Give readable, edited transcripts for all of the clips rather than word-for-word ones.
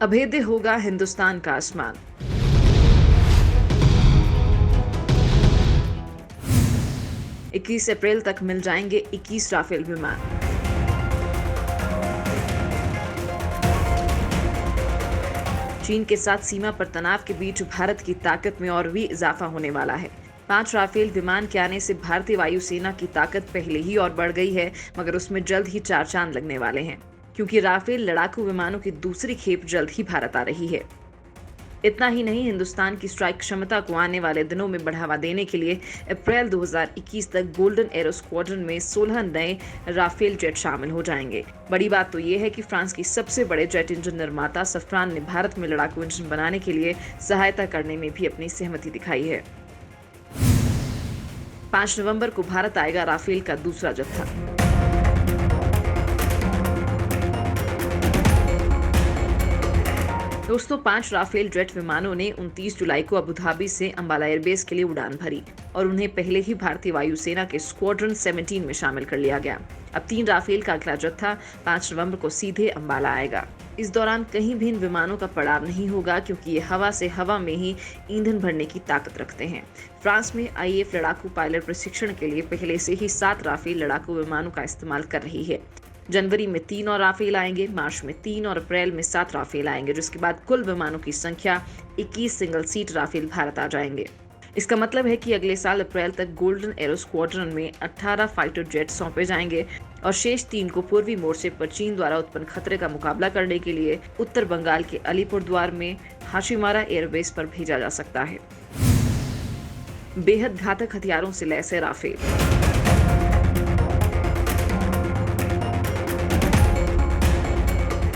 अभेद्य होगा हिंदुस्तान का आसमान। 21 अप्रैल तक मिल जाएंगे 21 राफेल विमान। चीन के साथ सीमा पर तनाव के बीच भारत की ताकत में और भी इजाफा होने वाला है। 5 राफेल विमान के आने से भारतीय वायुसेना की ताकत पहले ही और बढ़ गई है, मगर उसमें जल्द ही 4 चांद लगने वाले हैं, क्योंकि राफेल लड़ाकू विमानों की दूसरी खेप जल्द ही भारत आ रही है। इतना ही नहीं, हिंदुस्तान की स्ट्राइक क्षमता को आने वाले दिनों में बढ़ावा देने के लिए अप्रैल 2021 तक गोल्डन एरो स्क्वाड्रन में 16 नए राफेल जेट शामिल हो जाएंगे। बड़ी बात तो ये है कि फ्रांस की सबसे बड़े जेट इंजन निर्माता सफ्रान ने भारत में लड़ाकू इंजन बनाने के लिए सहायता करने में भी अपनी सहमति दिखाई है। 5 नवंबर को भारत आएगा राफेल का दूसरा जत्था। दोस्तों, 5 राफेल जेट विमानों ने 29 जुलाई को अबू धाबी से अंबाला एयरबेस के लिए उड़ान भरी और उन्हें पहले ही भारतीय वायुसेना के स्क्वाड्रन 17 में शामिल कर लिया गया। अब 3 राफेल का अगला जत्था 5 नवंबर को सीधे अंबाला आएगा। इस दौरान कहीं भी इन विमानों का पड़ाव नहीं होगा, क्योंकि ये हवा से हवा में ही ईंधन भरने की ताकत रखते हैं। फ्रांस में आईएएफ लड़ाकू पायलट प्रशिक्षण के लिए पहले से ही 7 राफेल लड़ाकू विमानों का इस्तेमाल कर रही है। जनवरी में 3 और राफेल आएंगे, मार्च में 3 और अप्रैल में 7 राफेल आएंगे, जिसके बाद कुल विमानों की संख्या 21 सिंगल सीट राफेल भारत आ जाएंगे। इसका मतलब है कि अगले साल अप्रैल तक गोल्डन एरो स्क्वाड्रन में 18 फाइटर जेट सौंपे जाएंगे और शेष 3 को पूर्वी मोर्चे पर चीन द्वारा उत्पन्न खतरे का मुकाबला करने के लिए उत्तर बंगाल के अलीपुरद्वार में हाशिमारा एयरबेस पर भेजा जा सकता है। बेहद घातक हथियारों से लैस है राफेल।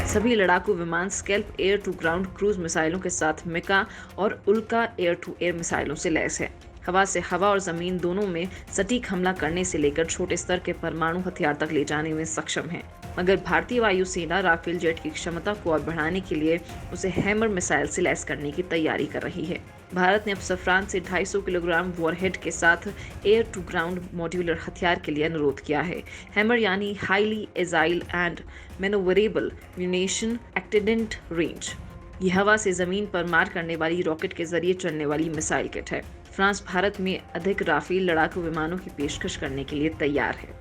सभी लड़ाकू विमान SCALP air to ground cruise मिसाइलों के साथ मिका और उल्का एयर टू एयर मिसाइलों से लैस है। हवा से हवा और जमीन दोनों में सटीक हमला करने से लेकर छोटे स्तर के परमाणु हथियार तक ले जाने में सक्षम है। मगर भारतीय वायुसेना राफेल जेट की क्षमता को और बढ़ाने के लिए उसे हैमर मिसाइल से लैस करने की तैयारी कर रही है। भारत ने अब सफ्रान से 250 किलोग्राम वॉरहेड के साथ एयर टू ग्राउंड मॉड्यूलर हथियार के लिए अनुरोध किया है। हैमर यानी highly agile and manoeuvrable munition extended range. यह हवा से जमीन पर मार करने वाली रॉकेट के जरिए चलने वाली मिसाइल किट है। फ्रांस भारत में अधिक राफेल लड़ाकू विमानों की पेशकश करने के लिए तैयार है।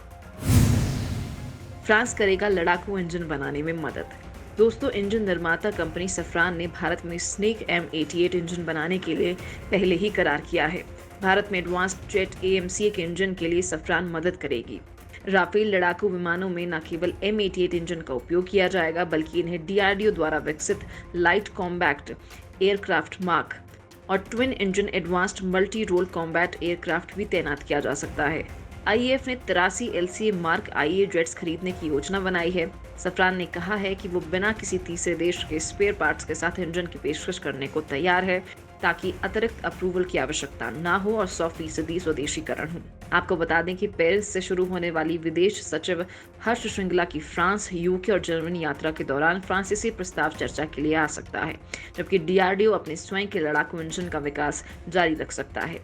फ्रांस करेगा लड़ाकू इंजन बनाने में मदद। दोस्तों, इंजन निर्माता कंपनी सफ्रान ने भारत में स्नेक M88 इंजन बनाने के लिए पहले ही करार किया है। भारत में एडवांस्ड जेट AMCA के इंजन के लिए सफ्रान मदद करेगी। राफेल लड़ाकू विमानों में न केवल M88 इंजन का उपयोग किया जाएगा, बल्कि इन्हें DRDO द्वारा विकसित लाइट कॉम्बैक्ट एयरक्राफ्ट मार्क और twin engine advanced multi role combat aircraft भी तैनात किया जा सकता है। आईएएफ ने 83 LCA मार्क IA जेट्स खरीदने की योजना बनाई है। सफ्रान ने कहा है कि वो बिना किसी तीसरे देश के स्पेयर पार्ट्स के साथ इंजन की पेशकश करने को तैयार है, ताकि अतिरिक्त अप्रूवल की आवश्यकता ना हो और 100% स्वदेशीकरण हो। आपको बता दें कि पेरिस से शुरू होने वाली विदेश सचिव हर्ष श्रृंगला की फ्रांस, UK और जर्मनी यात्रा के दौरान फ्रांसीसी प्रस्ताव चर्चा के लिए आ सकता है, जबकि DRDO अपने स्वयं के लड़ाकू इंजन का विकास जारी रख सकता है।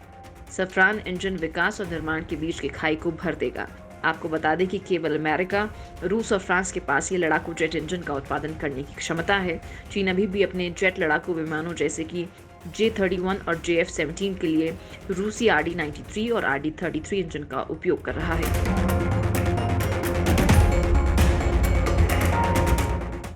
सफ्रान इंजन विकास और निर्माण के बीच की खाई को भर देगा। आपको बता दें कि केवल अमेरिका, रूस और फ्रांस के पास ये लड़ाकू जेट इंजन का उत्पादन करने की क्षमता है। चीन अभी भी अपने जेट लड़ाकू विमानों जैसे कि J-31 और JF-17 के लिए रूसी RD-93 और RD-33 इंजन का उपयोग कर रहा है।